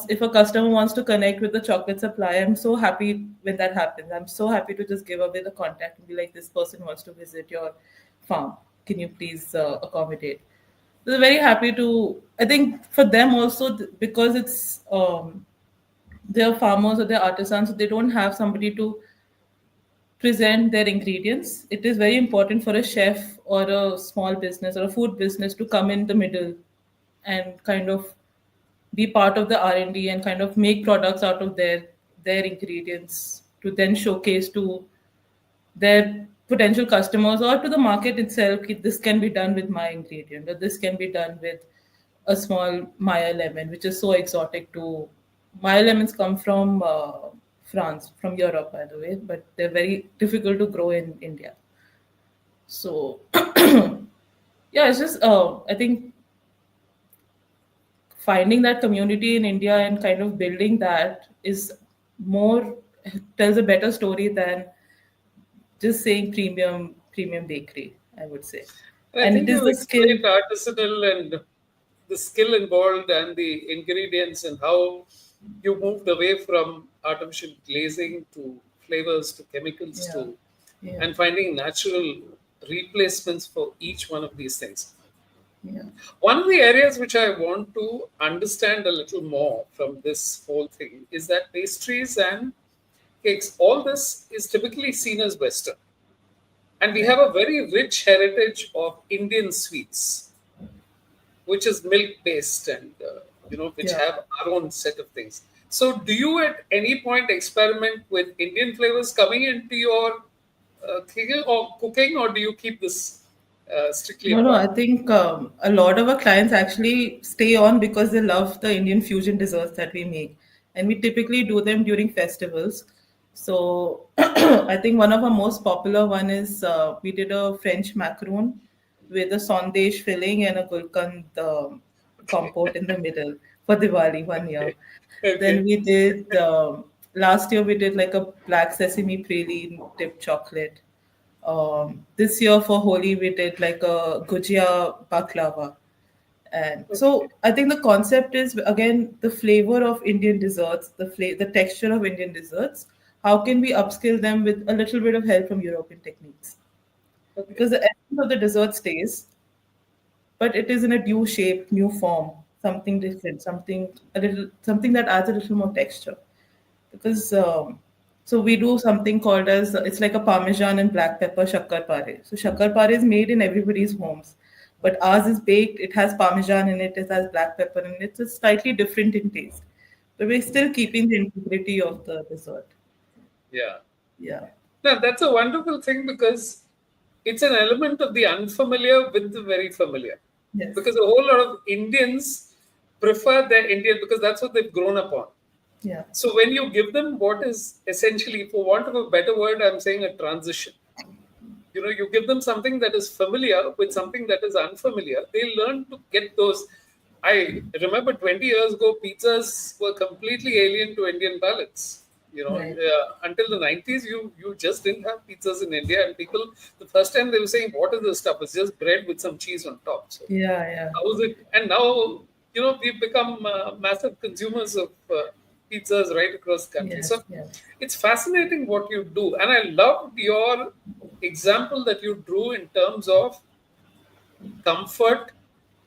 if a customer wants to connect with the chocolate supplier, I'm so happy when that happens. I'm so happy to just give away the contact and be like, this person wants to visit your farm. Can you please accommodate? So they're very happy to. I think for them also because it's they're farmers or they're artisans, so they don't have somebody to present their ingredients. It is very important for a chef or a small business or a food business to come in the middle and kind of be part of the R&D and D and kind of make products out of their ingredients to then showcase to their potential customers or to the market itself. This can be done with my ingredient, or this can be done with a small Maya lemon, which is so exotic to. Maya lemons come from France, from Europe, by the way, but they're very difficult to grow in India. So, yeah, it's just, I think finding that community in India and kind of building that is more, tells a better story than just saying premium bakery, I would say. And I And think it is you the skill. explained artisanal and the skill involved and the ingredients and how you moved away from artificial glazing to flavors to chemicals Yeah, to yeah, and finding natural replacements for each one of these things. yeah, One of the areas which I want to understand a little more from this whole thing is that pastries and cakes, all this is typically seen as Western. And we right. have a very rich heritage of Indian sweets, which is milk based and, which Yeah. have our own set of things. So, do you at any point experiment with Indian flavors coming into your cooking, or do you keep this strictly No, no, I apart? think a lot of our clients actually stay on because they love the Indian fusion desserts that we make. And we typically do them during festivals. So I think one of our most popular one is we did a French macaroon with a sandesh filling and a gulkand compote in the middle for Diwali one year. Okay. Then Okay. we did last year we did like a black sesame praline dipped chocolate. This year for Holi, we did like a Gujia baklava. And Okay. so I think the concept is again the flavor of Indian desserts, the texture of Indian desserts. How can we upskill them with a little bit of help from European techniques? Okay. Because the essence of the dessert stays, but it is in a new shape, new form, something different, something that adds a little more texture. Because so we do something called as it's like a parmesan and black pepper shakkar pare. So shakkar pare is made in everybody's homes, but ours is baked. It has parmesan in it. It has black pepper in it. It's slightly different in taste, but we're still keeping the integrity of the dessert. Yeah. Yeah. Now, that's a wonderful thing because it's an element of the unfamiliar with the very familiar. Yes. Because a whole lot of Indians prefer their Indian because that's what they've grown up on. Yeah. So when you give them what is essentially, for want of a better word, I'm saying a transition. You give them something that is familiar with something that is unfamiliar. They learn to get those. I remember 20 years ago, pizzas were completely alien to Indian palates. Right. Until the 90s, you just didn't have pizzas in India, and people the first time they were saying, "What is this stuff?" It's just bread with some cheese on top. So Yeah. Yeah. how is it? And now, we've become massive consumers of pizzas right across the country. Yes. So Yes. it's fascinating what you do. And I loved your example that you drew in terms of comfort,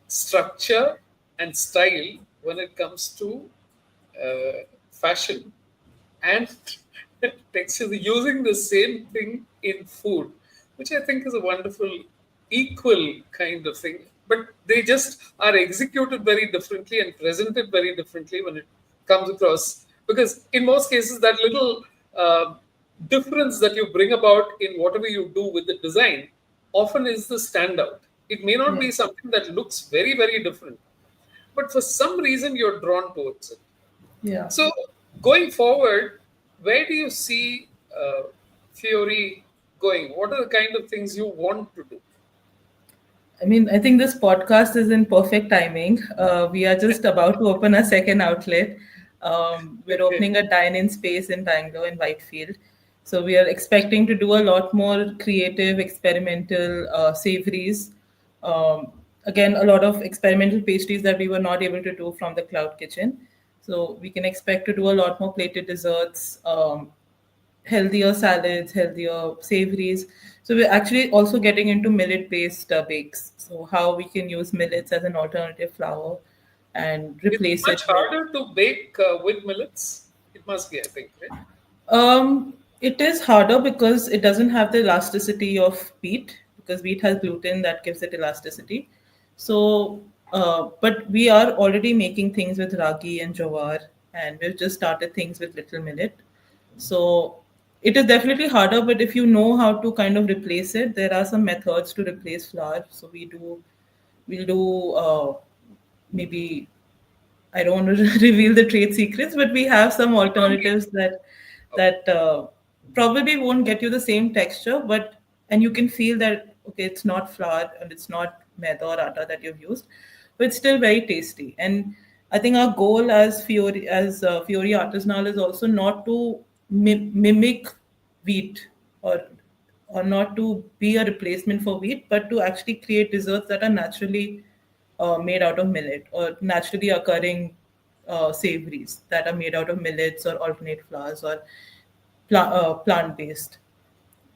structure, and style when it comes to fashion and textures, using the same thing in food, which I think is a wonderful, equal kind of thing. But they just are executed very differently and presented very differently when it comes across. Because in most cases, that little difference that you bring about in whatever you do with the design often is the standout. It may not Yeah. be something that looks very, very different, but for some reason you're drawn towards it. Yeah. So, going forward, where do you see Fiori going? What are the kind of things you want to do? I mean, I think this podcast is in perfect timing. We are just about to open a second outlet. We're Okay. opening a dine-in space in Bangalore in Whitefield. So we are expecting to do a lot more creative, experimental savories. Again, a lot of experimental pastries that we were not able to do from the cloud kitchen. So we can expect to do a lot more plated desserts, healthier salads, healthier savories. So we're actually also getting into millet-based bakes. So how we can use millets as an alternative flour and It's replace much it with. harder to bake with millets. It must be, I think, right? It is harder because it doesn't have the elasticity of wheat, because wheat has gluten that gives it elasticity. So, but we are already making things with ragi and jowar, and we've just started things with little millet. So it is definitely harder, but if you know how to kind of replace it, there are some methods to replace flour. So we'll do maybe, I don't want to reveal the trade secrets, but we have some Don't need. alternatives Okay. that probably won't get you the same texture, but and you can feel that okay, it's not flour and it's not maida or atta that you've used, but it's still very tasty. And I think our goal as Fiori Artisanal is also not to mimic wheat, or not to be a replacement for wheat, but to actually create desserts that are naturally made out of millet, or naturally occurring savories that are made out of millets or alternate flours, or plant based.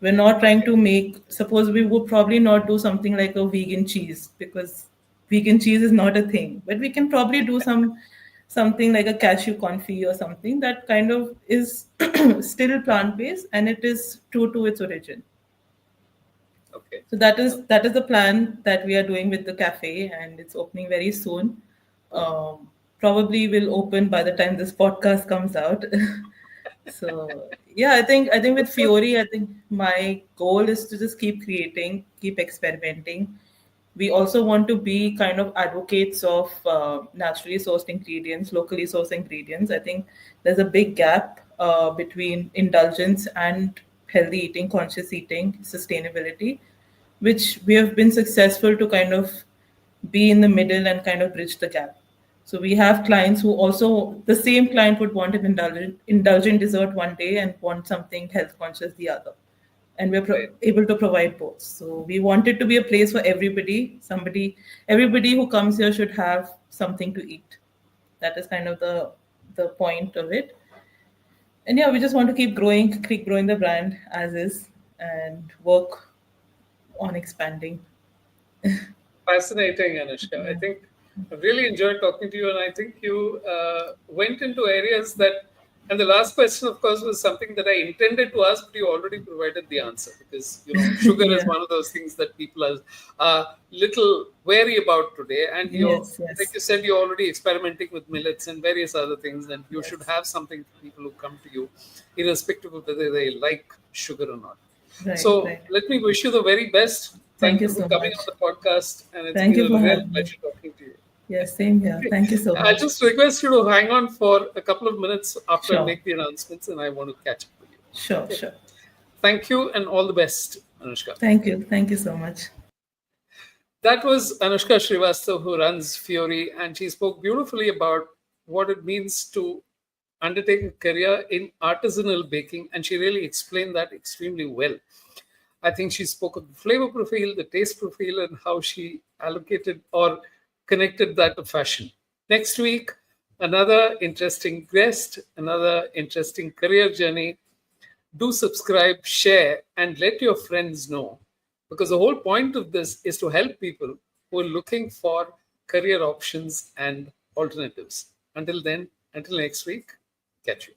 We're not trying to make, suppose we would probably not do something like a vegan cheese, because vegan cheese is not a thing, but we can probably do something like a cashew confit or something that kind of is still plant based and it is true to its origin. Okay. So that is the plan that we are doing with the cafe, and it's opening very soon. Probably will open by the time this podcast comes out. So yeah, I think with Fiori, I think my goal is to just keep creating, keep experimenting. We also want to be kind of advocates of naturally sourced ingredients, locally sourced ingredients. I think there's a big gap between indulgence and healthy eating, conscious eating, sustainability, which we have been successful to kind of be in the middle and kind of bridge the gap. So we have clients who also, the same client would want an indulgent dessert one day and want something health conscious the other. And we're Right. able to provide both. So we want it to be a place for everybody. Everybody who comes here should have something to eat. That is kind of the point of it. And yeah, we just want to keep growing the brand as is, and work on expanding. Fascinating, Anushka. I Yeah. think I really enjoyed talking to you, and I think you went into areas that. And the last question, of course, was something that I intended to ask, but you already provided the answer because sugar is Yeah. one of those things that people are little wary about today. And Yes, like yes. you said, you're already experimenting with millets and various other things, and you should Yes. have something for people who come to you, irrespective of whether they like sugar or not. Right, So right. let me wish you the very best. Thank Thank you you for so coming much. on the podcast, and it's Thank been you a for real having me. pleasure talking to you. Yes, same here. Okay. Thank you so I'll much. just request you to hang on for a couple of minutes after I Sure. make the announcements, and I want to catch up with you. Sure, Okay. sure. Thank you, and all the best, Anushka. Thank you. Thank you so much. That was Anushka Shrivastava, who runs Fiori, and she spoke beautifully about what it means to undertake a career in artisanal baking, and she really explained that extremely well. I think she spoke of the flavor profile, the taste profile, and how she allocated or connected that to fashion. Next week, another interesting guest, another interesting career journey. Do subscribe, share, and let your friends know. Because the whole point of this is to help people who are looking for career options and alternatives. Until then, until next week, catch you.